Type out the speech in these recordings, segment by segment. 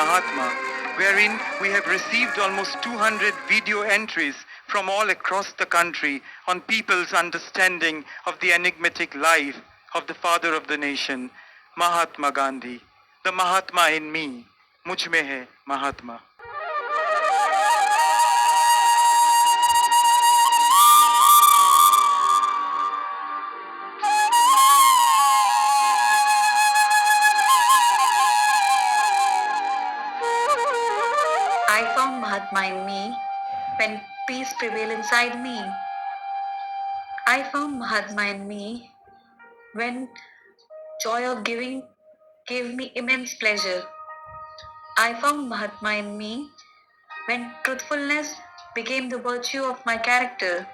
Mahatma, wherein we have received almost 200 video entries from all across the country on people's understanding of the enigmatic life of the father of the nation, Mahatma Gandhi. The Mahatma in me, मुझ में है Mahatma. I found Mahatma in me when peace prevailed inside me. I found Mahatma in me when joy of giving gave me immense pleasure. I found Mahatma in me when truthfulness became the virtue of my character.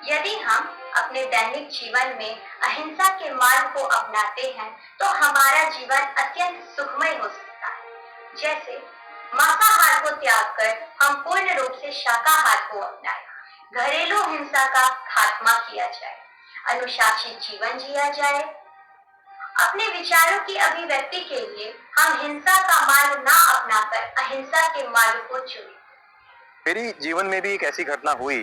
यदि हम अपने दैनिक जीवन में अहिंसा के मार्ग को अपनाते हैं तो हमारा जीवन अत्यंत सुखमय हो सकता है। जैसे मांसाहार को त्याग कर हम पूर्ण रूप से शाकाहार को अपनाएं, घरेलू हिंसा का खात्मा किया जाए, अनुशासित जीवन जिया जाए। अपने विचारों की अभिव्यक्ति के लिए हम हिंसा का मार्ग ना अपनाकर अहिंसा के मार्ग को चुनें। मेरी जीवन में भी एक ऐसी घटना हुई,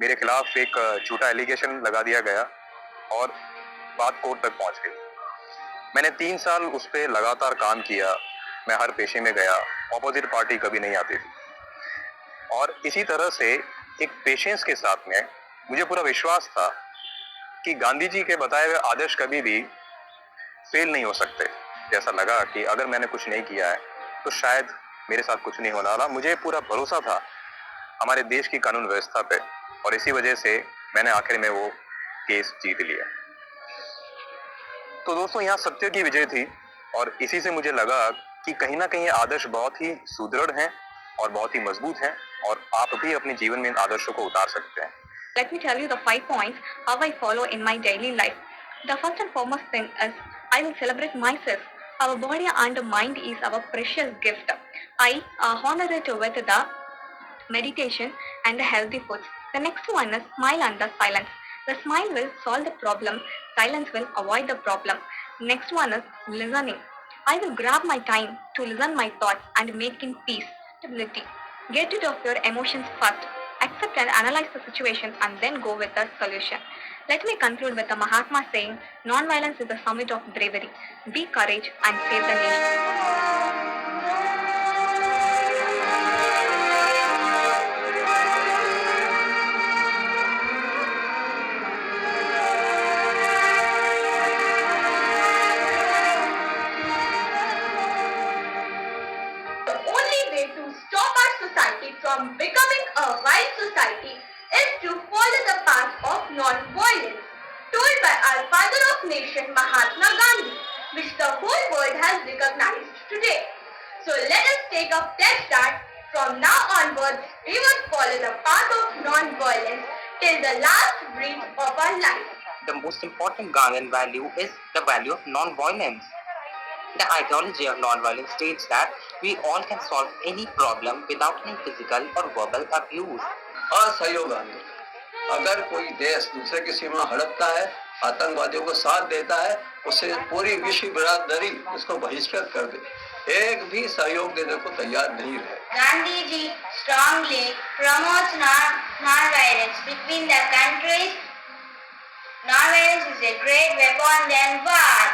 मेरे खिलाफ एक झूठा एलिगेशन लगा दिया गया और बात कोर्ट तक पहुंच गई। मैंने 3 साल उस पर लगातार काम किया। मैं हर पेशे में गया, ऑपोजिट पार्टी कभी नहीं आती थी और इसी तरह से एक पेशेंस के साथ में मुझे पूरा विश्वास था कि गांधी जी के बताए हुए आदर्श कभी भी फेल नहीं हो सकते। जैसा लगा कि अगर मैंने कुछ नहीं किया है तो शायद मेरे साथ कुछ नहीं होने वाला। मुझे पूरा भरोसा था हमारे देश की कानून व्यवस्था पे और इसी वजह से मैंने आखिर में वो केस जीत लिया। तो दोस्तों, यहाँ सत्य की विजय थी और इसी से मुझे लगा कि कहीं ना कहीं ये आदर्श बहुत ही सुदृढ़ हैं और बहुत ही मजबूत हैं और आप भी अपने जीवन में इन आदर्शों को उतार सकते हैं। Let me tell you the 5 points how I follow in my daily life. The first and foremost thing is I will celebrate myself. Our body and mind is our precious gift. I honor it with the meditation and the healthy foods. The next one is smile and the silence. The smile will solve the problem. Silence will avoid the problem. Next one is listening. I will grab my time to listen my thoughts and make in peace, stability. Get rid of your emotions first. Accept and analyze the situation and then go with the solution. Let me conclude with the Mahatma saying, non-violence is the summit of bravery. Be courage and save the nation. The only way to stop our society from becoming a violent society is to follow the path of non-violence, told by our father of nation Mahatma Gandhi, which the whole world has recognized today. So let us take a pledge that from now onwards we would follow the path of non-violence till the last breath of our life. The most important Gandhian value is the value of non-violence. The ideology of non-violence states that we all can solve any problem without any physical or verbal abuse. असहयोग आंदोलन। अगर कोई देश दूसरे की सीमा हड़पता है, आतंकवादियों को साथ देता है, उससे पूरी विश्व बिरादरी उसको बहिष्कृत कर दे। एक भी सहयोग देने को तैयार नहीं रहे। Gandhi ji strongly promotes non-violence between the countries. Non-violence is a great weapon than war.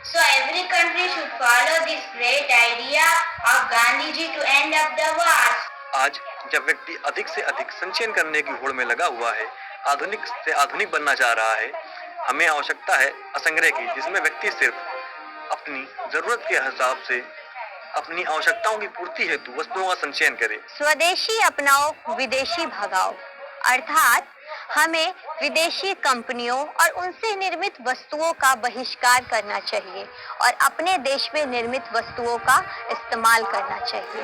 So every country should follow this great idea of Gandhi ji to end up the wars. आज जब व्यक्ति अधिक से अधिक संचयन करने की होड़ में लगा हुआ है, आधुनिक से आधुनिक बनना चाह रहा है, हमें आवश्यकता है असंग्रह की, जिसमें व्यक्ति सिर्फ अपनी जरूरत के हिसाब से अपनी आवश्यकताओं की पूर्ति हेतु वस्तुओं का संचयन करे। स्वदेशी अपनाओ, विदेशी भगाओ। अर्थात हमें विदेशी कंपनियों और उनसे निर्मित वस्तुओं का बहिष्कार करना चाहिए और अपने देश में निर्मित वस्तुओं का इस्तेमाल करना चाहिए।